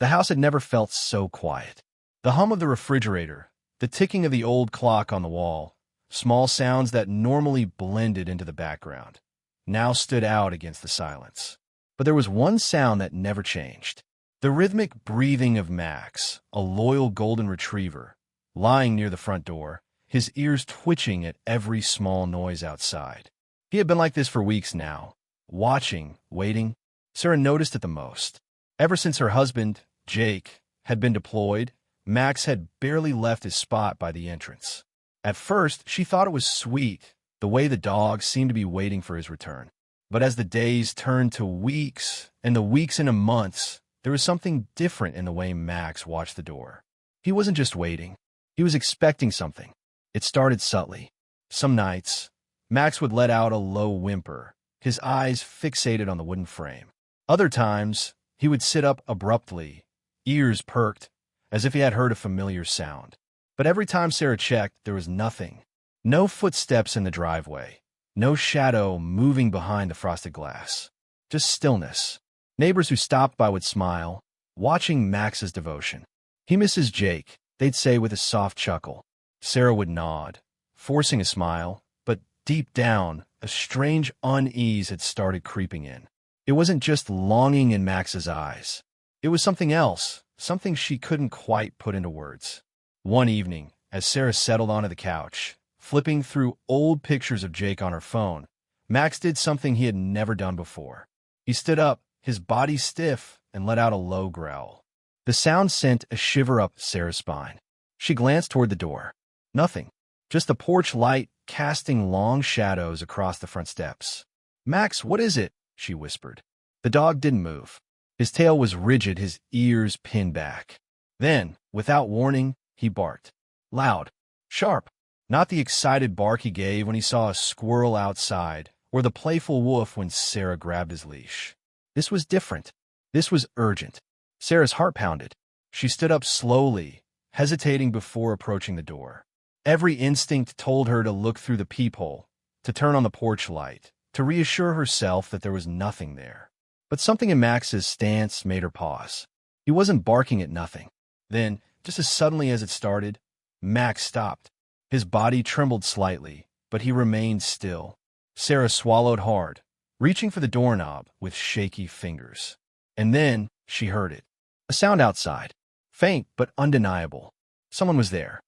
The house had never felt so quiet. The hum of the refrigerator, the ticking of the old clock on the wall, small sounds that normally blended into the background, now stood out against the silence. But there was one sound that never changed. The rhythmic breathing of Max, a loyal golden retriever, lying near the front door, his ears twitching at every small noise outside. He had been like this for weeks now, watching, waiting. Sarah noticed it the most. Ever since her husband, Jake, had been deployed, Max had barely left his spot by the entrance. At first, she thought it was sweet, the way the dog seemed to be waiting for his return. But as the days turned to weeks, and the weeks into months, there was something different in the way Max watched the door. He wasn't just waiting. He was expecting something. It started subtly. Some nights, Max would let out a low whimper, his eyes fixated on the wooden frame. Other times, he would sit up abruptly, ears perked, as if he had heard a familiar sound. But every time Sarah checked, there was nothing. No footsteps in the driveway. No shadow moving behind the frosted glass. Just stillness. Neighbors who stopped by would smile, watching Max's devotion. "He misses Jake," they'd say with a soft chuckle. Sarah would nod, forcing a smile, but deep down, a strange unease had started creeping in. It wasn't just longing in Max's eyes. It was something else, something she couldn't quite put into words. One evening, as Sarah settled onto the couch, flipping through old pictures of Jake on her phone, Max did something he had never done before. He stood up, his body stiff, and let out a low growl. The sound sent a shiver up Sarah's spine. She glanced toward the door. Nothing. Just the porch light casting long shadows across the front steps. "Max, what is it?" she whispered. The dog didn't move. His tail was rigid, his ears pinned back. Then, without warning, he barked. Loud. Sharp. Not the excited bark he gave when he saw a squirrel outside, or the playful woof when Sarah grabbed his leash. This was different. This was urgent. Sarah's heart pounded. She stood up slowly, hesitating before approaching the door. Every instinct told her to look through the peephole, to turn on the porch light, to reassure herself that there was nothing there. But something in Max's stance made her pause. He wasn't barking at nothing. Then, just as suddenly as it started, Max stopped. His body trembled slightly, but he remained still. Sarah swallowed hard, reaching for the doorknob with shaky fingers. And then she heard it. A sound outside. Faint but undeniable. Someone was there.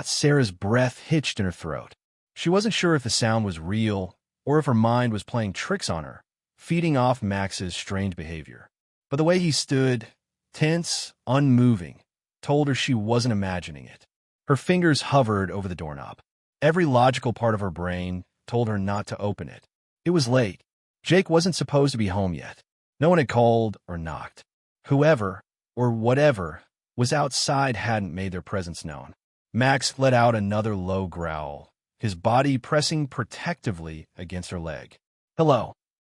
Sarah's breath hitched in her throat. She wasn't sure if the sound was real or if her mind was playing tricks on her, feeding off Max's strange behavior. But the way he stood, tense, unmoving, told her she wasn't imagining it. Her fingers hovered over the doorknob. Every logical part of her brain told her not to open it. It was late. Jake wasn't supposed to be home yet. No one had called or knocked. Whoever, or whatever, was outside hadn't made their presence known. Max let out another low growl, his body pressing protectively against her leg. "Hello,"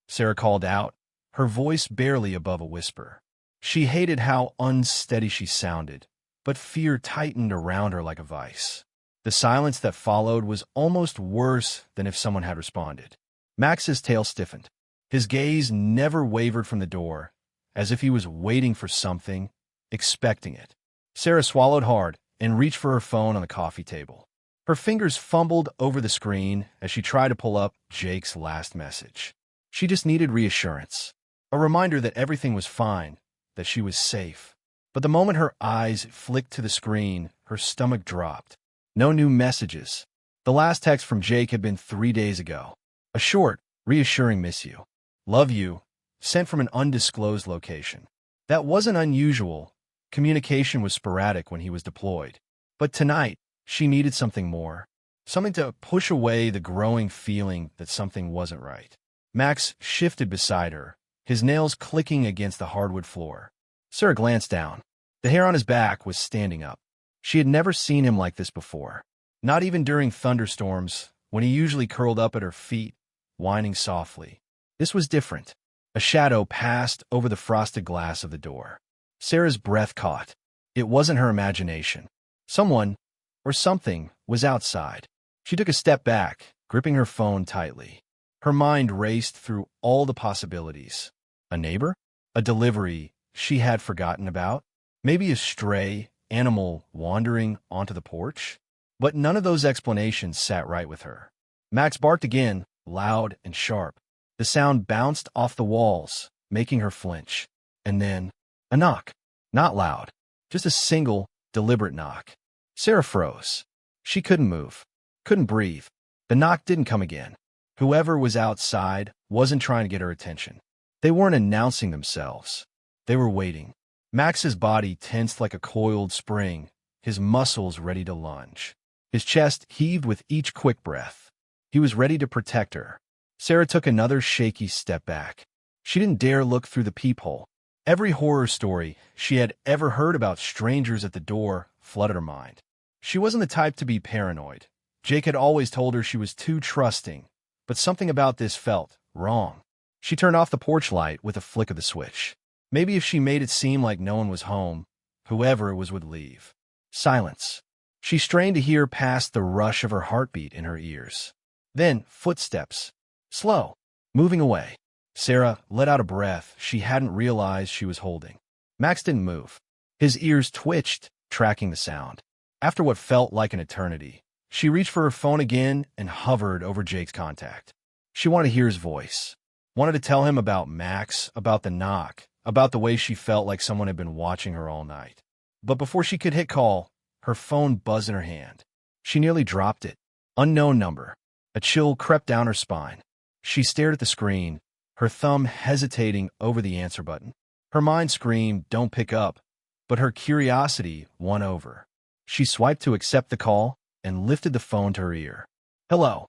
Sarah called out, her voice barely above a whisper. She hated how unsteady she sounded, but fear tightened around her like a vice. The silence that followed was almost worse than if someone had responded. Max's tail stiffened. His gaze never wavered from the door, as if he was waiting for something, expecting it. Sarah swallowed hard and reached for her phone on the coffee table. Her fingers fumbled over the screen as she tried to pull up Jake's last message. She just needed reassurance, a reminder that everything was fine, that she was safe. But the moment her eyes flicked to the screen, her stomach dropped. No new messages. The last text from Jake had been 3 days ago. A short, reassuring "miss you. Love you," sent from an undisclosed location. That wasn't unusual. Communication was sporadic when he was deployed. But tonight, she needed something more. Something to push away the growing feeling that something wasn't right. Max shifted beside her, his nails clicking against the hardwood floor. Sarah glanced down. The hair on his back was standing up. She had never seen him like this before. Not even during thunderstorms, when he usually curled up at her feet, whining softly. This was different. A shadow passed over the frosted glass of the door. Sarah's breath caught. It wasn't her imagination. Someone, or something, was outside. She took a step back, gripping her phone tightly. Her mind raced through all the possibilities. A neighbor? A delivery? she had forgotten about? Maybe a stray animal wandering onto the porch? But none of those explanations sat right with her. Max barked again, loud and sharp. The sound bounced off the walls, making her flinch. And then, a knock. Not loud, just a single, deliberate knock. Sarah froze. She couldn't move, couldn't breathe. The knock didn't come again. Whoever was outside wasn't trying to get her attention. They weren't announcing themselves. They were waiting. Max's body tensed like a coiled spring, his muscles ready to lunge. His chest heaved with each quick breath. He was ready to protect her. Sarah took another shaky step back. She didn't dare look through the peephole. Every horror story she had ever heard about strangers at the door flooded her mind. She wasn't the type to be paranoid. Jake had always told her she was too trusting, but something about this felt wrong. She turned off the porch light with a flick of the switch. Maybe if she made it seem like no one was home, whoever it was would leave. Silence. She strained to hear past the rush of her heartbeat in her ears. Then, footsteps. Slow. Moving away. Sarah let out a breath she hadn't realized she was holding. Max didn't move. His ears twitched, tracking the sound. After what felt like an eternity, she reached for her phone again and hovered over Jake's contact. She wanted to hear his voice. Wanted to tell him about Max, about the knock, about the way she felt like someone had been watching her all night. But before she could hit call, her phone buzzed in her hand. She nearly dropped it. Unknown number. A chill crept down her spine. She stared at the screen, her thumb hesitating over the answer button. Her mind screamed, "Don't pick up," but her curiosity won over. She swiped to accept the call and lifted the phone to her ear. "Hello."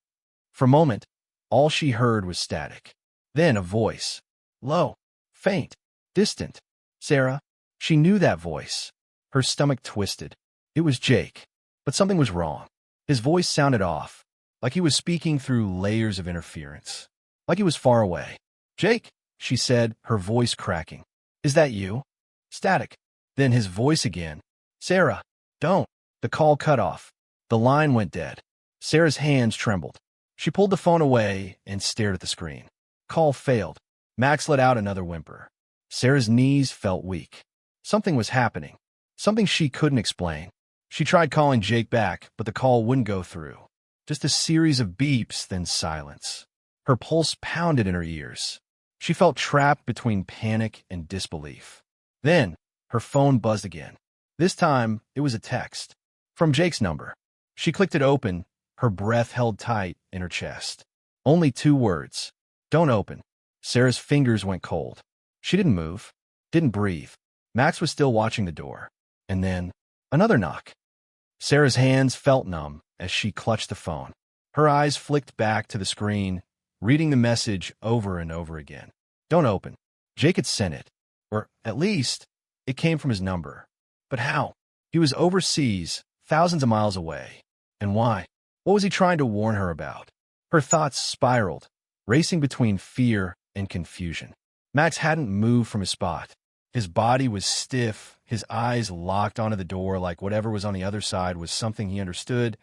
For a moment, all she heard was static. Then a voice. Low, faint, distant. Sarah. She knew that voice. Her stomach twisted. It was Jake. But something was wrong. His voice sounded off, like he was speaking through layers of interference. Like he was far away. "Jake," she said, her voice cracking. "Is that you?" Static. Then his voice again. "Sarah, don't." The call cut off. The line went dead. Sarah's hands trembled. She pulled the phone away and stared at the screen. Call failed. Max let out another whimper. Sarah's knees felt weak. Something was happening. Something she couldn't explain. She tried calling Jake back, but the call wouldn't go through. Just a series of beeps, then silence. Her pulse pounded in her ears. She felt trapped between panic and disbelief. Then, her phone buzzed again. This time, it was a text. From Jake's number. She clicked it open, her breath held tight in her chest. Only 2 words. "Don't open." Sarah's fingers went cold. She didn't move, didn't breathe. Max was still watching the door. And then, another knock. Sarah's hands felt numb as she clutched the phone. Her eyes flicked back to the screen, reading the message over and over again. "Don't open." Jake had sent it. Or, at least, it came from his number. But how? He was overseas, thousands of miles away. And why? What was he trying to warn her about? Her thoughts spiraled, racing between fear and confusion. Max hadn't moved from his spot. His body was stiff, his eyes locked onto the door like whatever was on the other side was something he understood,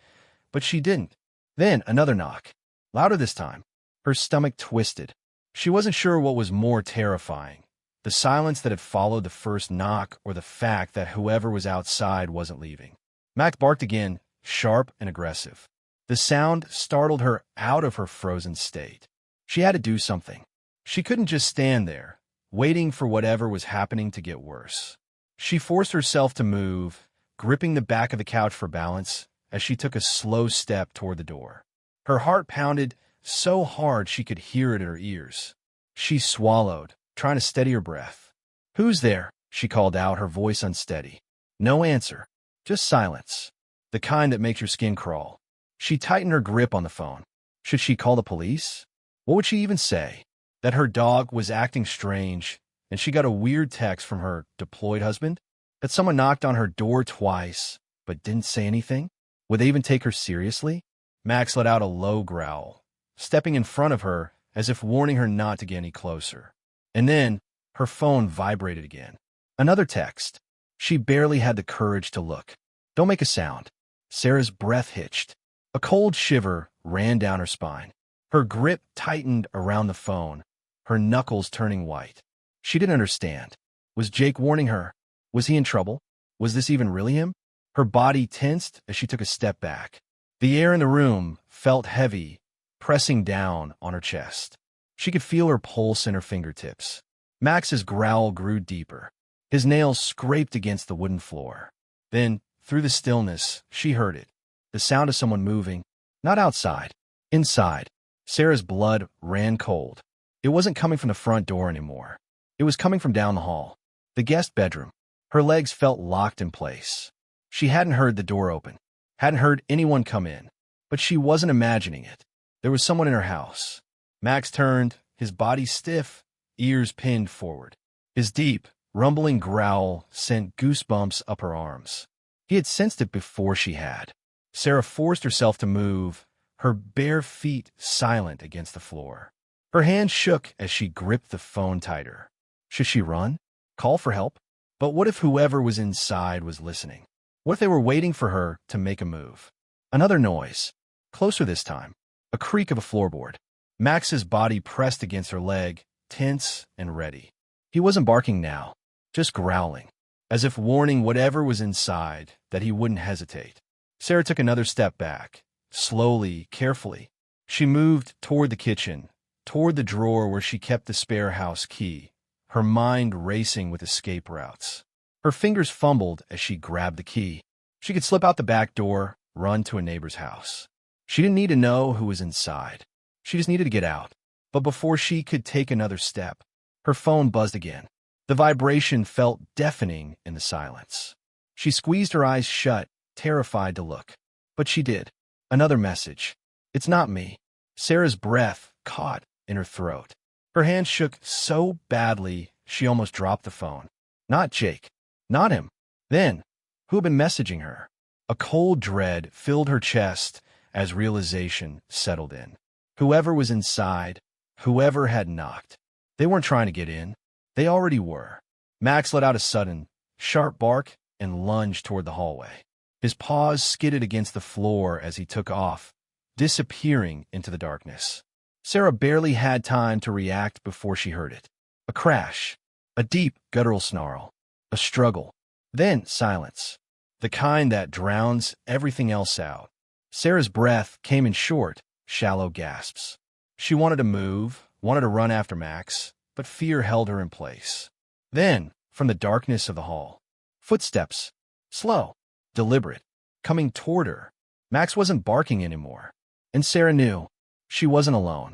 but she didn't. Then another knock. Louder this time. Her stomach twisted. She wasn't sure what was more terrifying, the silence that had followed the first knock or the fact that whoever was outside wasn't leaving. Max barked again, sharp and aggressive. The sound startled her out of her frozen state. She had to do something. She couldn't just stand there, waiting for whatever was happening to get worse. She forced herself to move, gripping the back of the couch for balance as she took a slow step toward the door. Her heart pounded so hard she could hear it in her ears. She swallowed, trying to steady her breath. "Who's there?" she called out, her voice unsteady. No answer, just silence, the kind that makes your skin crawl. She tightened her grip on the phone. Should she call the police? What would she even say? That her dog was acting strange, and she got a weird text from her deployed husband? That someone knocked on her door twice, but didn't say anything? Would they even take her seriously? Max let out a low growl, stepping in front of her as if warning her not to get any closer. And then, her phone vibrated again. Another text. She barely had the courage to look. "Don't make a sound." Sarah's breath hitched. A cold shiver ran down her spine. Her grip tightened around the phone, her knuckles turning white. She didn't understand. Was Jake warning her? Was he in trouble? Was this even really him? Her body tensed as she took a step back. The air in the room felt heavy, pressing down on her chest. She could feel her pulse in her fingertips. Max's growl grew deeper. His nails scraped against the wooden floor. Then, through the stillness, she heard it. The sound of someone moving. Not outside. Inside. Sarah's blood ran cold. It wasn't coming from the front door anymore. It was coming from down the hall. The guest bedroom. Her legs felt locked in place. She hadn't heard the door open. Hadn't heard anyone come in. But she wasn't imagining it. There was someone in her house. Max turned, his body stiff, ears pinned forward. His deep, rumbling growl sent goosebumps up her arms. He had sensed it before she had. Sarah forced herself to move, her bare feet silent against the floor. Her hand shook as she gripped the phone tighter. Should she run? Call for help? But what if whoever was inside was listening? What if they were waiting for her to make a move? Another noise. Closer this time. A creak of a floorboard. Max's body pressed against her leg, tense and ready. He wasn't barking now, just growling, as if warning whatever was inside that he wouldn't hesitate. Sarah took another step back, slowly, carefully. She moved toward the kitchen, toward the drawer where she kept the spare house key, her mind racing with escape routes. Her fingers fumbled as she grabbed the key. She could slip out the back door, run to a neighbor's house. She didn't need to know who was inside. She just needed to get out. But before she could take another step, her phone buzzed again. The vibration felt deafening in the silence. She squeezed her eyes shut, terrified to look. But she did. Another message. It's not me. Sarah's breath caught in her throat. Her hand shook so badly she almost dropped the phone. Not Jake. Not him. Then, who had been messaging her? A cold dread filled her chest as realization settled in. Whoever was inside, whoever had knocked. They weren't trying to get in. They already were. Max let out a sudden, sharp bark and lunged toward the hallway. His paws skidded against the floor as he took off, disappearing into the darkness. Sarah barely had time to react before she heard it. A crash, a deep, guttural snarl, a struggle, then silence, the kind that drowns everything else out. Sarah's breath came in short, shallow gasps. She wanted to move, wanted to run after Max, but fear held her in place. Then, from the darkness of the hall, footsteps, slow, deliberate, coming toward her. Max wasn't barking anymore, and Sarah knew she wasn't alone.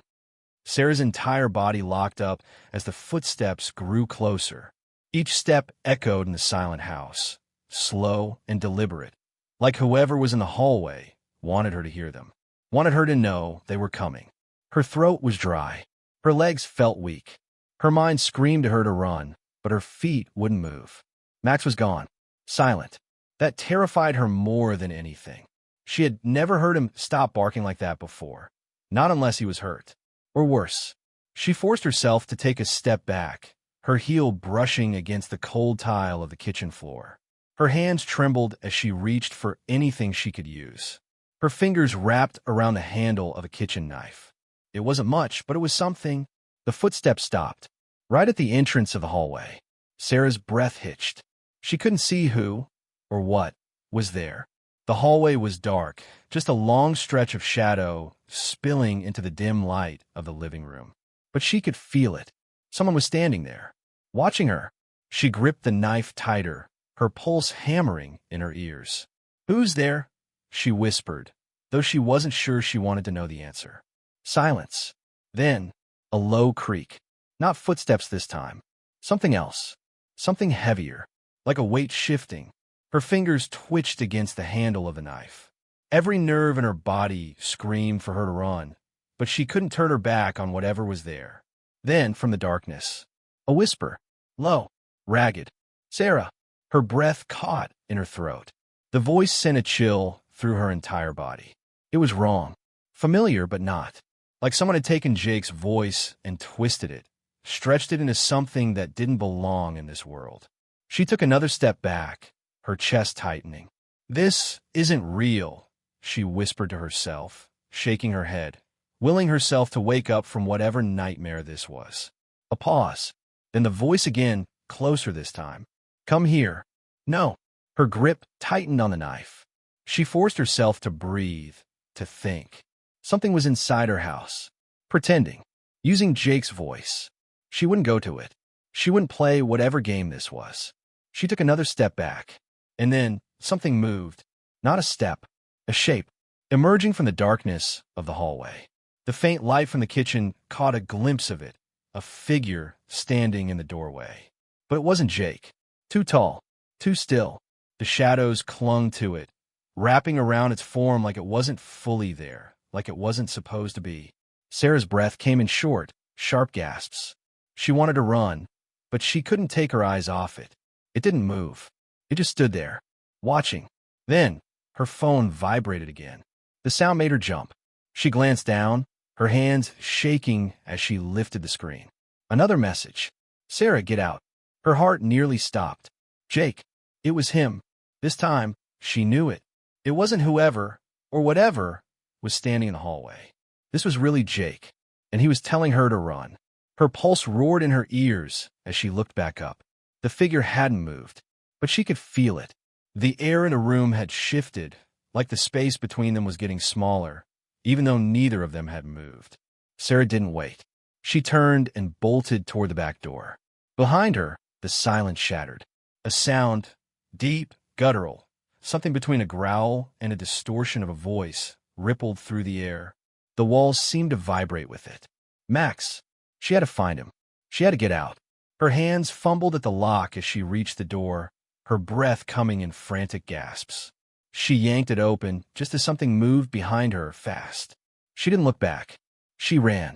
Sarah's entire body locked up as the footsteps grew closer. Each step echoed in the silent house, slow and deliberate, like whoever was in the hallway wanted her to hear them, wanted her to know they were coming. Her throat was dry. Her legs felt weak. Her mind screamed to her to run, but her feet wouldn't move. Max was gone, silent. That terrified her more than anything. She had never heard him stop barking like that before, not unless he was hurt. Or worse. She forced herself to take a step back, her heel brushing against the cold tile of the kitchen floor. Her hands trembled as she reached for anything she could use. Her fingers wrapped around the handle of a kitchen knife. It wasn't much, but it was something. The footsteps stopped, right at the entrance of the hallway. Sarah's breath hitched. She couldn't see who, or what, was there. The hallway was dark, just a long stretch of shadow spilling into the dim light of the living room. But she could feel it. Someone was standing there, watching her. She gripped the knife tighter, her pulse hammering in her ears. "Who's there?" she whispered, though she wasn't sure she wanted to know the answer. Silence. Then, a low creak. Not footsteps this time. Something else. Something heavier, like a weight shifting. Her fingers twitched against the handle of the knife. Every nerve in her body screamed for her to run, but she couldn't turn her back on whatever was there. Then, from the darkness, a whisper, low, ragged. "Sarah." Her breath caught in her throat. The voice sent a chill through her entire body. It was wrong. Familiar, but not. Like someone had taken Jake's voice and twisted it, stretched it into something that didn't belong in this world. She took another step back, her chest tightening. "This isn't real," she whispered to herself, shaking her head, willing herself to wake up from whatever nightmare this was. A pause. Then the voice again, closer this time. Come here. No. Her grip tightened on the knife. She forced herself to breathe, to think. Something was inside her house, pretending, using Jake's voice. She wouldn't go to it. She wouldn't play whatever game this was. She took another step back, and then something moved. Not a step, a shape, emerging from the darkness of the hallway. The faint light from the kitchen caught a glimpse of it, a figure standing in the doorway. But it wasn't Jake. Too tall, too still. The shadows clung to it, wrapping around its form like it wasn't fully there, like it wasn't supposed to be. Sarah's breath came in short, sharp gasps. She wanted to run, but she couldn't take her eyes off it. It didn't move. It just stood there, watching. Then, her phone vibrated again. The sound made her jump. She glanced down, her hands shaking as she lifted the screen. Another message. Sarah, get out. Her heart nearly stopped. Jake. It was him. This time, she knew it. It wasn't whoever, or whatever, was standing in the hallway. This was really Jake, and he was telling her to run. Her pulse roared in her ears as she looked back up. The figure hadn't moved, but she could feel it. The air in the room had shifted, like the space between them was getting smaller, even though neither of them had moved. Sarah didn't wait. She turned and bolted toward the back door. Behind her, the silence shattered. A sound, deep, guttural, something between a growl and a distortion of a voice, rippled through the air. The walls seemed to vibrate with it. Max. She had to find him. She had to get out. Her hands fumbled at the lock as she reached the door, her breath coming in frantic gasps. She yanked it open just as something moved behind her fast. She didn't look back. She ran.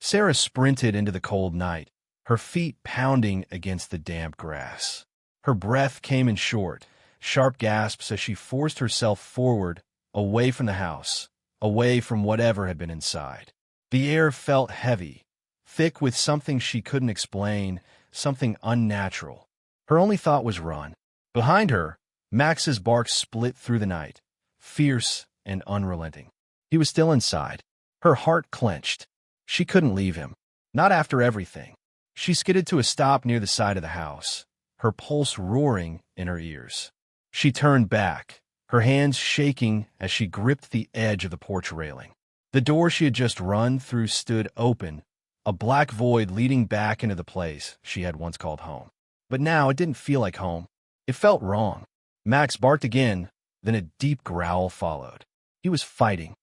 Sarah sprinted into the cold night, her feet pounding against the damp grass. Her breath came in short, sharp gasps as she forced herself forward, away from the house, away from whatever had been inside. The air felt heavy, thick with something she couldn't explain, something unnatural. Her only thought was run. Behind her, Max's bark split through the night, fierce and unrelenting. He was still inside. Her heart clenched. She couldn't leave him. Not after everything. She skidded to a stop near the side of the house, her pulse roaring in her ears. She turned back, her hands shaking as she gripped the edge of the porch railing. The door she had just run through stood open, a black void leading back into the place she had once called home. But now it didn't feel like home. It felt wrong. Max barked again, then a deep growl followed. He was fighting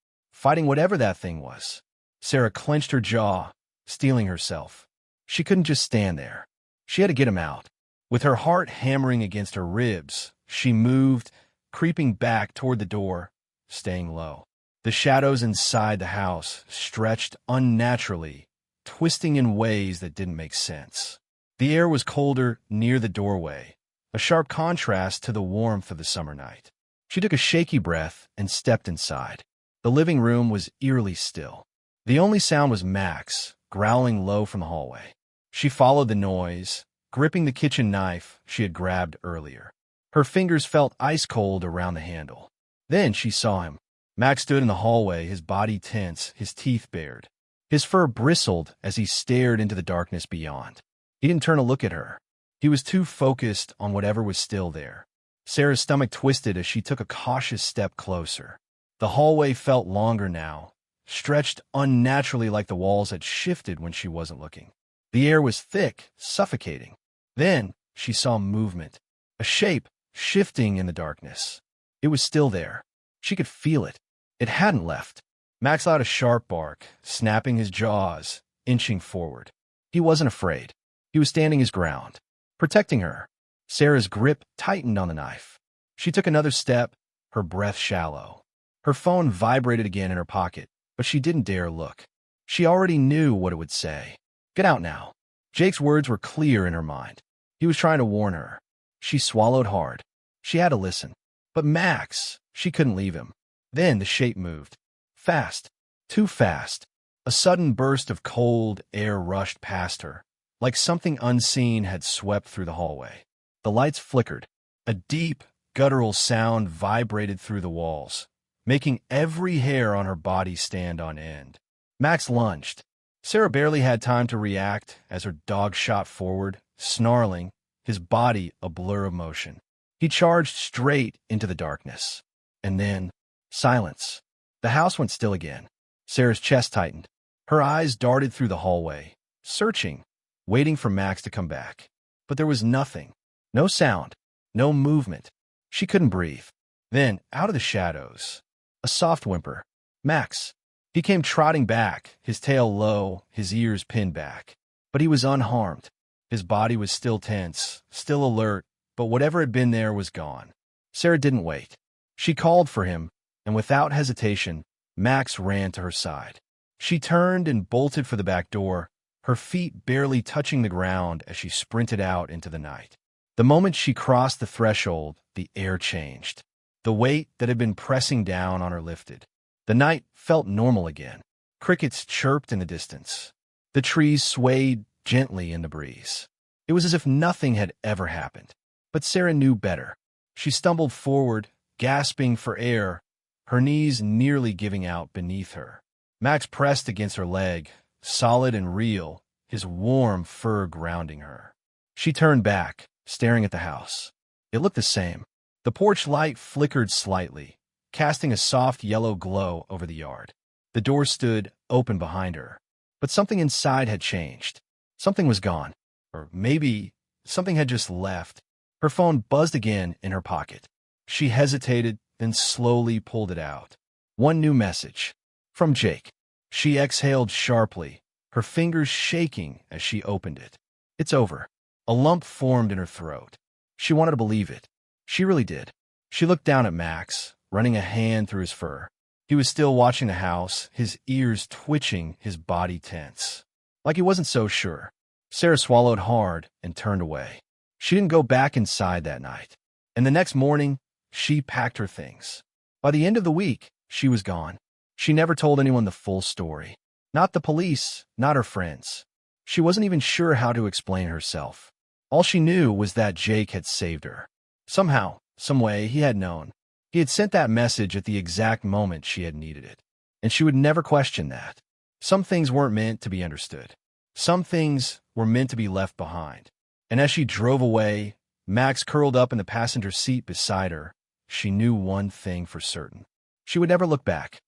whatever that thing was. Sarah clenched her jaw, steeling herself. She couldn't just stand there. She had to get him out. With her heart hammering against her ribs, she moved, creeping back toward the door, staying low. The shadows inside the house stretched unnaturally, twisting in ways that didn't make sense. The air was colder near the doorway, a sharp contrast to the warmth of the summer night. She took a shaky breath and stepped inside. The living room was eerily still. The only sound was Max, growling low from the hallway. She followed the noise, gripping the kitchen knife she had grabbed earlier. Her fingers felt ice-cold around the handle. Then she saw him. Max stood in the hallway, his body tense, his teeth bared. His fur bristled as he stared into the darkness beyond. He didn't turn to look at her. He was too focused on whatever was still there. Sarah's stomach twisted as she took a cautious step closer. The hallway felt longer now, stretched unnaturally like the walls had shifted when she wasn't looking. The air was thick, suffocating. Then she saw movement, a shape shifting in the darkness. It was still there. She could feel it. It hadn't left. Max let out a sharp bark, snapping his jaws, inching forward. He wasn't afraid. He was standing his ground, protecting her. Sarah's grip tightened on the knife. She took another step, her breath shallow. Her phone vibrated again in her pocket, but she didn't dare look. She already knew what it would say. Get out now. Jake's words were clear in her mind. He was trying to warn her. She swallowed hard. She had to listen. But Max, she couldn't leave him. Then the shape moved. Fast. Too fast. A sudden burst of cold air rushed past her, like something unseen had swept through the hallway. The lights flickered. A deep, guttural sound vibrated through the walls, making every hair on her body stand on end. Max lunged. Sarah barely had time to react as her dog shot forward, snarling, his body a blur of motion. He charged straight into the darkness. And then, silence. The house went still again. Sarah's chest tightened. Her eyes darted through the hallway, searching, waiting for Max to come back. But there was nothing. No sound. No movement. She couldn't breathe. Then, out of the shadows, a soft whimper. Max. He came trotting back, his tail low, his ears pinned back. But he was unharmed. His body was still tense, still alert, but whatever had been there was gone. Sarah didn't wait. She called for him, and without hesitation, Max ran to her side. She turned and bolted for the back door, her feet barely touching the ground as she sprinted out into the night. The moment she crossed the threshold, the air changed. The weight that had been pressing down on her lifted. The night felt normal again. Crickets chirped in the distance. The trees swayed gently in the breeze. It was as if nothing had ever happened. But Sarah knew better. She stumbled forward, gasping for air, her knees nearly giving out beneath her. Max pressed against her leg, solid and real, his warm fur grounding her. She turned back, staring at the house. It looked the same. The porch light flickered slightly, casting a soft yellow glow over the yard. The door stood open behind her. But something inside had changed. Something was gone. Or maybe something had just left. Her phone buzzed again in her pocket. She hesitated, then slowly pulled it out. One new message. From Jake. She exhaled sharply, her fingers shaking as she opened it. It's over. A lump formed in her throat. She wanted to believe it. She really did. She looked down at Max, running a hand through his fur. He was still watching the house, his ears twitching, his body tense. Like he wasn't so sure. Sarah swallowed hard and turned away. She didn't go back inside that night. And the next morning, she packed her things. By the end of the week, she was gone. She never told anyone the full story. Not the police, not her friends. She wasn't even sure how to explain herself. All she knew was that Jake had saved her. Somehow, some way, he had known. He had sent that message at the exact moment she had needed it. And she would never question that. Some things weren't meant to be understood. Some things were meant to be left behind. And as she drove away, Max curled up in the passenger seat beside her. She knew one thing for certain. She would never look back.